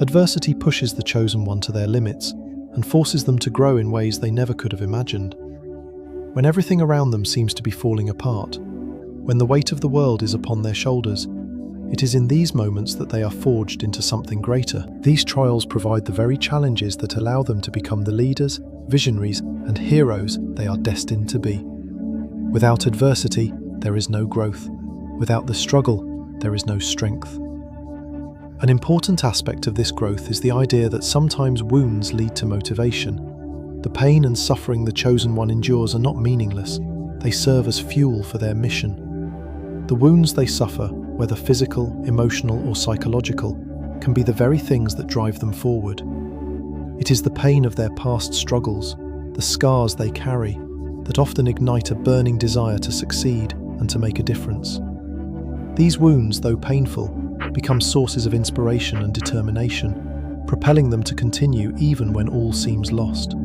Speaker 2: Adversity pushes the chosen one to their limits and forces them to grow in ways they never could have imagined. When everything around them seems to be falling apart, when the weight of the world is upon their shoulders, it is in these moments that they are forged into something greater. These trials provide the very challenges that allow them to become the leaders, visionaries, and heroes they are destined to be. Without adversity, there is no growth. Without the struggle, there is no strength. An important aspect of this growth is the idea that sometimes wounds lead to motivation. The pain and suffering the chosen one endures are not meaningless. They serve as fuel for their mission. The wounds they suffer, whether physical, emotional, or psychological, can be the very things that drive them forward. It is the pain of their past struggles, the scars they carry, that often ignite a burning desire to succeed and to make a difference. These wounds, though painful, become sources of inspiration and determination, propelling them to continue even when all seems lost.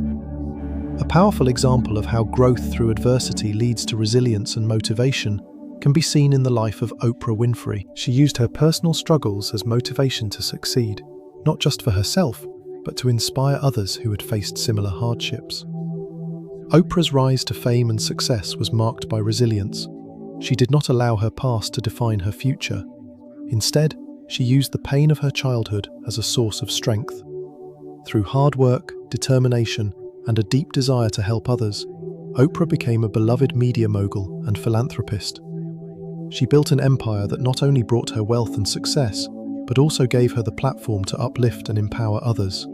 Speaker 2: A powerful example of how growth through adversity leads to resilience and motivation can be seen in the life of Oprah Winfrey. She used her personal struggles as motivation to succeed, not just for herself, but to inspire others who had faced similar hardships. Oprah's rise to fame and success was marked by resilience. She did not allow her past to define her future. Instead, she used the pain of her childhood as a source of strength. Through hard work, determination, and a deep desire to help others, Oprah became a beloved media mogul and philanthropist. She built an empire that not only brought her wealth and success, but also gave her the platform to uplift and empower others.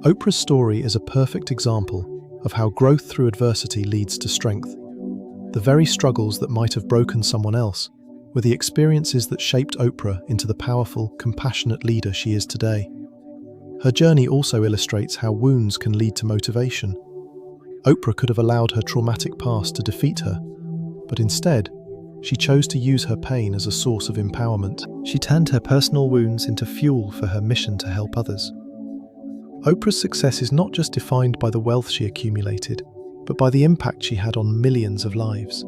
Speaker 2: Oprah's story is a perfect example of how growth through adversity leads to strength. The very struggles that might have broken someone else were the experiences that shaped Oprah into the powerful, compassionate leader she is today. Her journey also illustrates how wounds can lead to motivation. Oprah could have allowed her traumatic past to defeat her, but instead, she chose to use her pain as a source of empowerment. She turned her personal wounds into fuel for her mission to help others. Oprah's success is not just defined by the wealth she accumulated, but by the impact she had on millions of lives.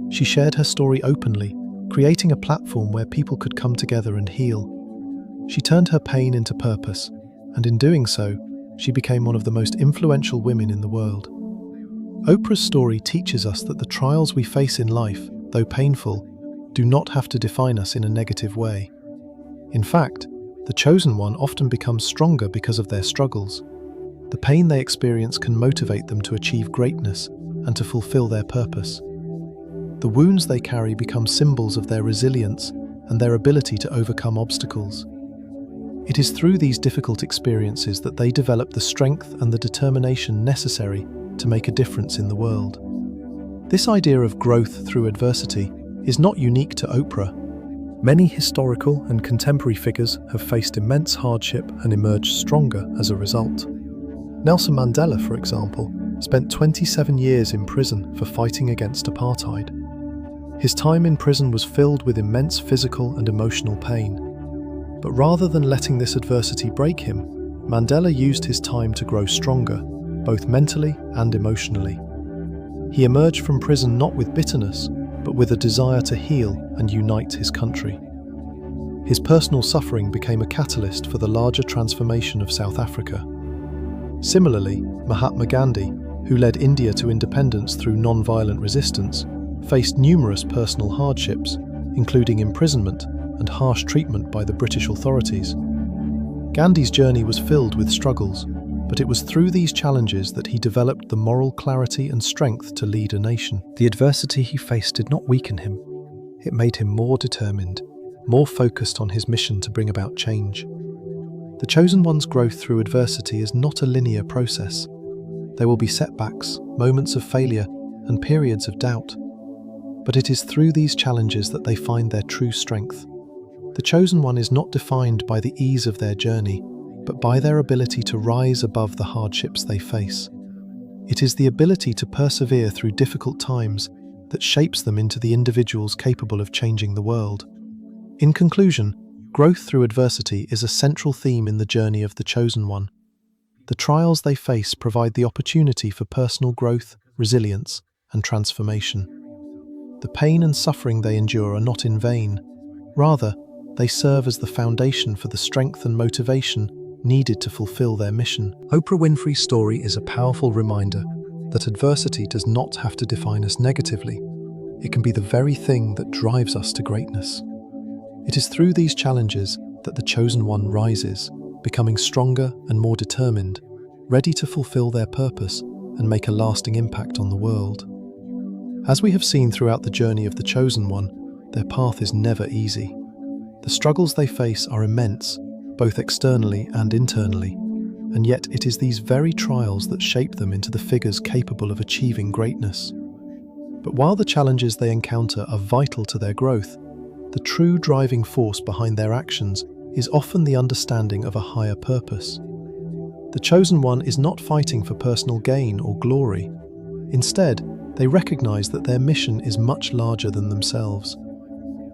Speaker 2: She shared her story openly, creating a platform where people could come together and heal. She turned her pain into purpose, and in doing so, she became one of the most influential women in the world. Oprah's story teaches us that the trials we face in life, though painful, do not have to define us in a negative way. In fact, the chosen one often becomes stronger because of their struggles. The pain they experience can motivate them to achieve greatness and to fulfill their purpose. The wounds they carry become symbols of their resilience and their ability to overcome obstacles. It is through these difficult experiences that they develop the strength and the determination necessary to make a difference in the world. This idea of growth through adversity is not unique to Oprah. Many historical and contemporary figures have faced immense hardship and emerged stronger as a result. Nelson Mandela, for example, spent 27 years in prison for fighting against apartheid. His time in prison was filled with immense physical and emotional pain. But rather than letting this adversity break him, Mandela used his time to grow stronger, both mentally and emotionally. He emerged from prison not with bitterness, but with a desire to heal and unite his country. His personal suffering became a catalyst for the larger transformation of South Africa. Similarly, Mahatma Gandhi, who led India to independence through non-violent resistance, faced numerous personal hardships, including imprisonment and harsh treatment by the British authorities. Gandhi's journey was filled with struggles, but it was through these challenges that he developed the moral clarity and strength to lead a nation. The adversity he faced did not weaken him. It made him more determined, more focused on his mission to bring about change. The chosen one's growth through adversity is not a linear process. There will be setbacks, moments of failure, and periods of doubt. But it is through these challenges that they find their true strength. The chosen one is not defined by the ease of their journey, but by their ability to rise above the hardships they face. It is the ability to persevere through difficult times that shapes them into the individuals capable of changing the world. In conclusion, growth through adversity is a central theme in the journey of the chosen one. The trials they face provide the opportunity for personal growth, resilience, and transformation. The pain and suffering they endure are not in vain. Rather, they serve as the foundation for the strength and motivation needed to fulfill their mission.
Speaker 1: Oprah Winfrey's story is a powerful reminder that adversity does not have to define us negatively. It can be the very thing that drives us to greatness. It is through these challenges that the chosen one rises, becoming stronger and more determined, ready to fulfill their purpose and make a lasting impact on the world. As we have seen throughout the journey of the chosen one, their path is never easy. The struggles they face are immense, both externally and internally, and yet it is these very trials that shape them into the figures capable of achieving greatness. But while the challenges they encounter are vital to their growth, the true driving force behind their actions is often the understanding of a higher purpose. The chosen one is not fighting for personal gain or glory. Instead, they recognize that their mission is much larger than themselves.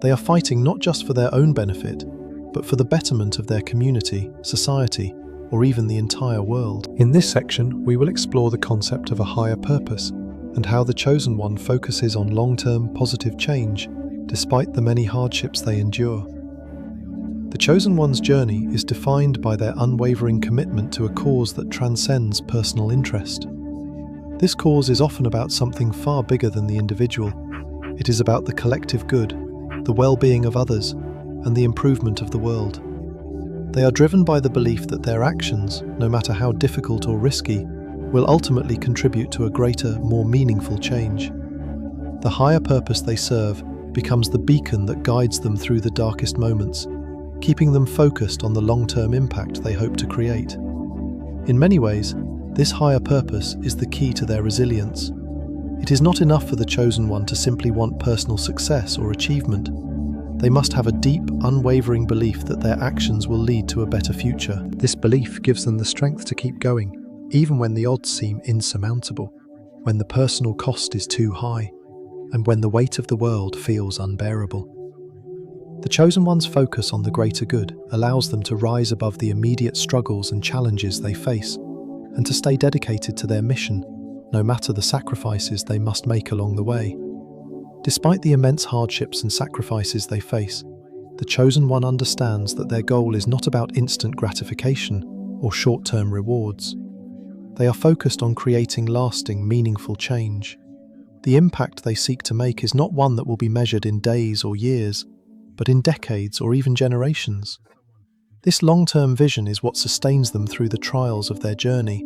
Speaker 1: They are fighting not just for their own benefit, but for the betterment of their community, society, or even the entire world. In this section, we will explore the concept of a higher purpose and how the chosen one focuses on long-term positive change, despite the many hardships they endure. The chosen one's journey is defined by their unwavering commitment to a cause that transcends personal interest. This cause is often about something far bigger than the individual. It is about the collective good, the well-being of others, and the improvement of the world. They are driven by the belief that their actions, no matter how difficult or risky, will ultimately contribute to a greater, more meaningful change. The higher purpose they serve becomes the beacon that guides them through the darkest moments, keeping them focused on the long-term impact they hope to create. In many ways, this higher purpose is the key to their resilience. It is not enough for the chosen one to simply want personal success or achievement. They must have a deep, unwavering belief that their actions will lead to a better future. This belief gives them the strength to keep going, even when the odds seem insurmountable, when the personal cost is too high, and when the weight of the world feels unbearable. The chosen one's focus on the greater good allows them to rise above the immediate struggles and challenges they face, and to stay dedicated to their mission, no matter the sacrifices they must make along the way. Despite the immense hardships and sacrifices they face, the chosen one understands that their goal is not about instant gratification or short-term rewards. They are focused on creating lasting, meaningful change. The impact they seek to make is not one that will be measured in days or years, but in decades or even generations. This long-term vision is what sustains them through the trials of their journey,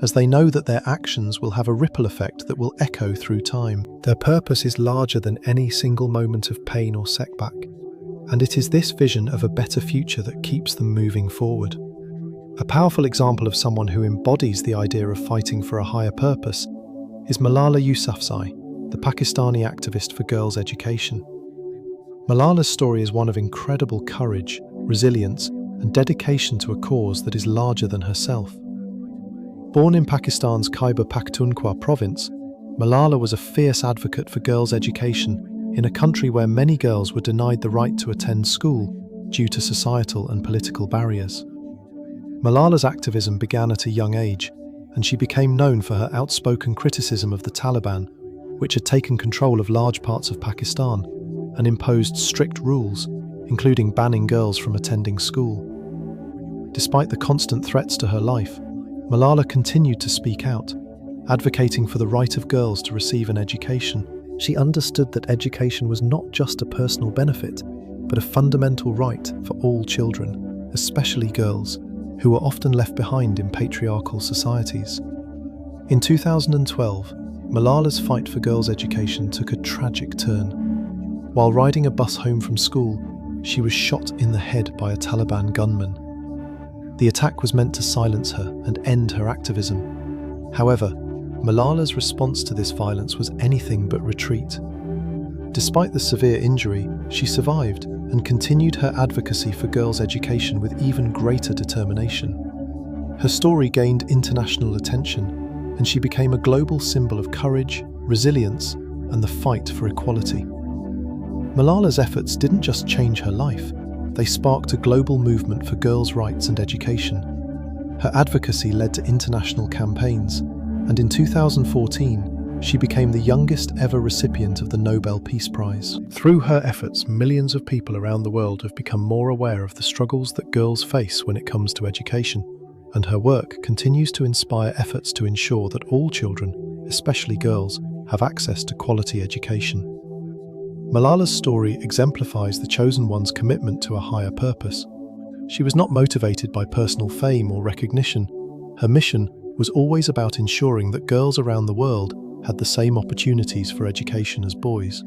Speaker 1: as they know that their actions will have a ripple effect that will echo through time. Their purpose is larger than any single moment of pain or setback, and it is this vision of a better future that keeps them moving forward. A powerful example of someone who embodies the idea of fighting for a higher purpose is Malala Yousafzai, the Pakistani activist for girls' education. Malala's story is one of incredible courage, resilience, and dedication to a cause that is larger than herself. Born in Pakistan's Khyber Pakhtunkhwa province, Malala was a fierce advocate for girls' education in a country where many girls were denied the right to attend school due to societal and political barriers. Malala's activism began at a young age, and she became known for her outspoken criticism of the Taliban, which had taken control of large parts of Pakistan and imposed strict rules, including banning girls from attending school. Despite the constant threats to her life, Malala continued to speak out, advocating for the right of girls to receive an education. She understood that education was not just a personal benefit, but a fundamental right for all children, especially girls, who were often left behind in patriarchal societies. In 2012, Malala's fight for girls' education took a tragic turn. While riding a bus home from school, she was shot in the head by a Taliban gunman. The attack was meant to silence her and end her activism. However, Malala's response to this violence was anything but retreat. Despite the severe injury, she survived and continued her advocacy for girls' education with even greater determination. Her story gained international attention, and she became a global symbol of courage, resilience, and the fight for equality. Malala's efforts didn't just change her life, they sparked a global movement for girls' rights and education. Her advocacy led to international campaigns, and in 2014,
Speaker 2: She became the youngest ever recipient of the Nobel Peace Prize.
Speaker 1: Through her efforts, millions of people around the world have become more aware of the struggles that girls face when it comes to education, and her work continues to inspire efforts to ensure that all children, especially girls, have access to quality education. Malala's story exemplifies the chosen one's commitment to a higher purpose. She was not motivated by personal fame or recognition. Her mission was always about ensuring that girls around the world had the same opportunities for education as boys.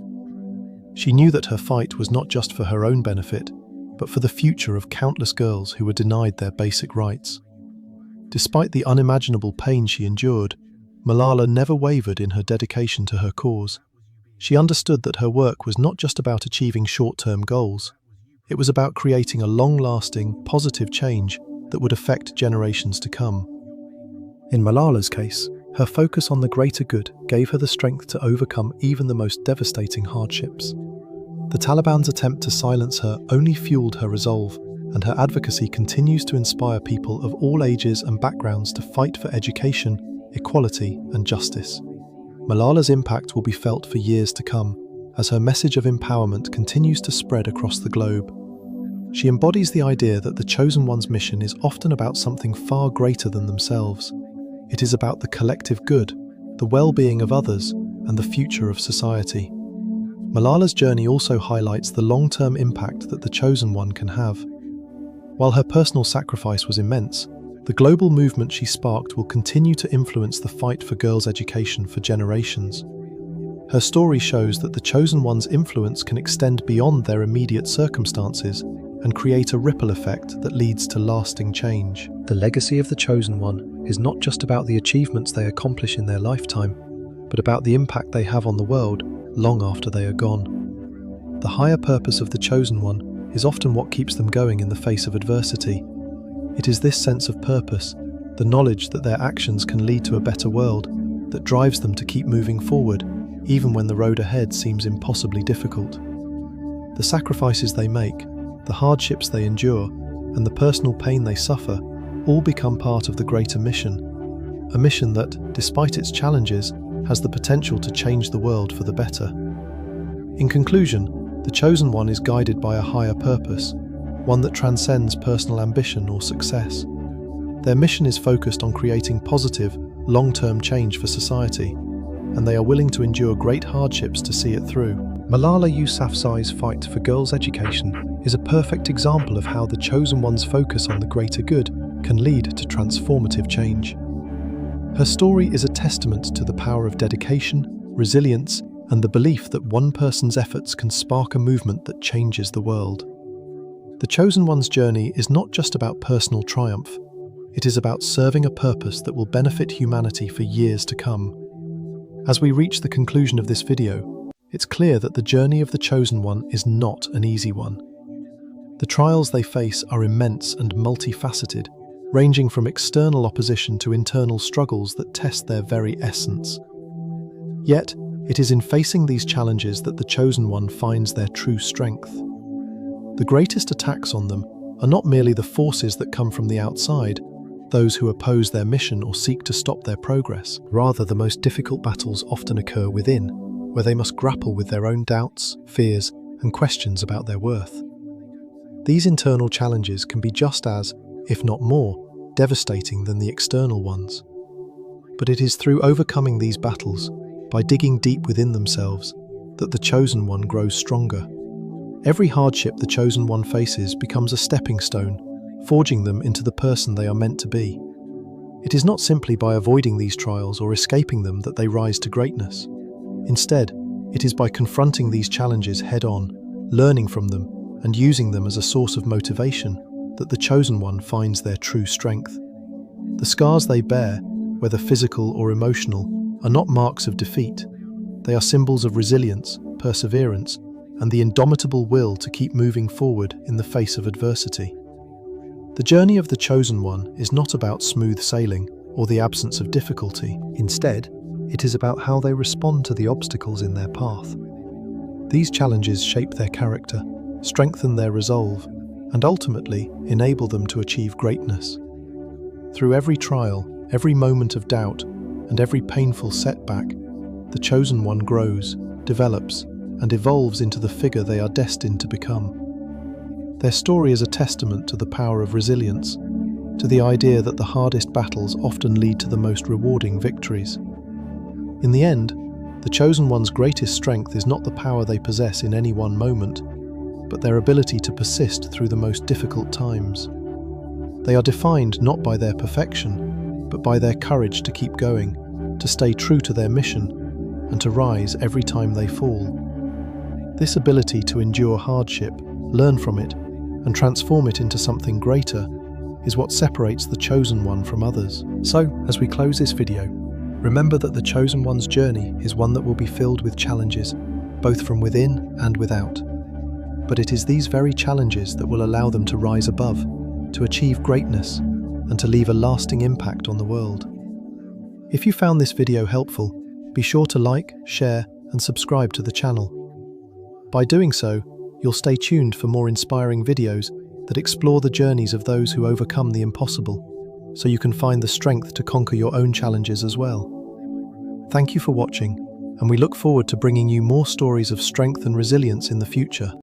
Speaker 1: She knew that her fight was not just for her own benefit, but for the future of countless girls who were denied their basic rights. Despite the unimaginable pain she endured, Malala never wavered in her dedication to her cause. She understood that her work was not just about achieving short-term goals. It was about creating a long-lasting, positive change that would affect generations to come. In Malala's case, her focus on the greater good gave her the strength to overcome even the most devastating hardships. The Taliban's attempt to silence her only fueled her resolve, and her advocacy continues to inspire people of all ages and backgrounds to fight for education, equality, and justice. Malala's impact will be felt for years to come, as her message of empowerment continues to spread across the globe. She embodies the idea that the chosen one's mission is often about something far greater than themselves. It is about the collective good, the well-being of others, and the future of society. Malala's journey also highlights the long-term impact that the chosen one can have. While her personal sacrifice was immense, the global movement she sparked will continue to influence the fight for girls' education for generations. Her story shows that the chosen one's influence can extend beyond their immediate circumstances and create a ripple effect that leads to lasting change. The legacy of the chosen one is not just about the achievements they accomplish in their lifetime, but about the impact they have on the world long after they are gone. The higher purpose of the chosen one is often what keeps them going in the face of adversity. It is this sense of purpose, the knowledge that their actions can lead to a better world, that drives them to keep moving forward, even when the road ahead seems impossibly difficult. The sacrifices they make, the hardships they endure, and the personal pain they suffer all become part of the greater mission. A mission that, despite its challenges, has the potential to change the world for the better. In conclusion, the chosen one is guided by a higher purpose, one that transcends personal ambition or success. Their mission is focused on creating positive, long-term change for society, and they are willing to endure great hardships to see it through. Malala Yousafzai's fight for girls' education is a perfect example of how the chosen one's focus on the greater good can lead to transformative change. Her story is a testament to the power of dedication, resilience, and the belief that one person's efforts can spark a movement that changes the world. The chosen one's journey is not just about personal triumph. It is about serving a purpose that will benefit humanity for years to come. As we reach the conclusion of this video, it's clear that the journey of the chosen one is not an easy one. The trials they face are immense and multifaceted, ranging from external opposition to internal struggles that test their very essence. Yet, it is in facing these challenges that the chosen one finds their true strength. The greatest attacks on them are not merely the forces that come from the outside, those who oppose their mission or seek to stop their progress. Rather, the most difficult battles often occur within, where they must grapple with their own doubts, fears, and questions about their worth. These internal challenges can be just as, if not more, devastating than the external ones. But it is through overcoming these battles, by digging deep within themselves, that the chosen one grows stronger. Every hardship the chosen one faces becomes a stepping stone, forging them into the person they are meant to be. It is not simply by avoiding these trials or escaping them that they rise to greatness. Instead, it is by confronting these challenges head-on, learning from them, and using them as a source of motivation that the chosen one finds their true strength. The scars they bear, whether physical or emotional, are not marks of defeat. They are symbols of resilience, perseverance, and the indomitable will to keep moving forward in the face of adversity. The journey of the chosen one is not about smooth sailing or the absence of difficulty. Instead, it is about how they respond to the obstacles in their path. These challenges shape their character, strengthen their resolve, and ultimately enable them to achieve greatness. Through every trial, every moment of doubt, and every painful setback,
Speaker 2: the chosen one grows, develops, and evolves into the figure they are destined to become. Their story is a testament to the power of resilience, to the idea that the hardest battles often lead to the most rewarding victories. In the end, the chosen one's greatest strength is not the power they possess in any one moment, but their ability to persist through the most difficult times. They are defined not by their perfection, but by their courage to keep going, to stay true to their mission, and to rise every time they fall. This ability to endure hardship, learn from it, and transform it into something greater is what separates the chosen one from others. So, as we close this video, remember that the chosen one's journey is one that will be filled with challenges, both from within and without. But it is these very challenges that will allow them to rise above, to achieve greatness, and to leave a lasting impact on the world. If you found this video helpful, be sure to like, share, and subscribe to the channel. By doing so, you'll stay tuned for more inspiring videos that explore the journeys of those who overcome the impossible, so you can find the strength to conquer your own challenges as well. Thank you for watching, and we look forward to bringing you more stories of strength and resilience in the future.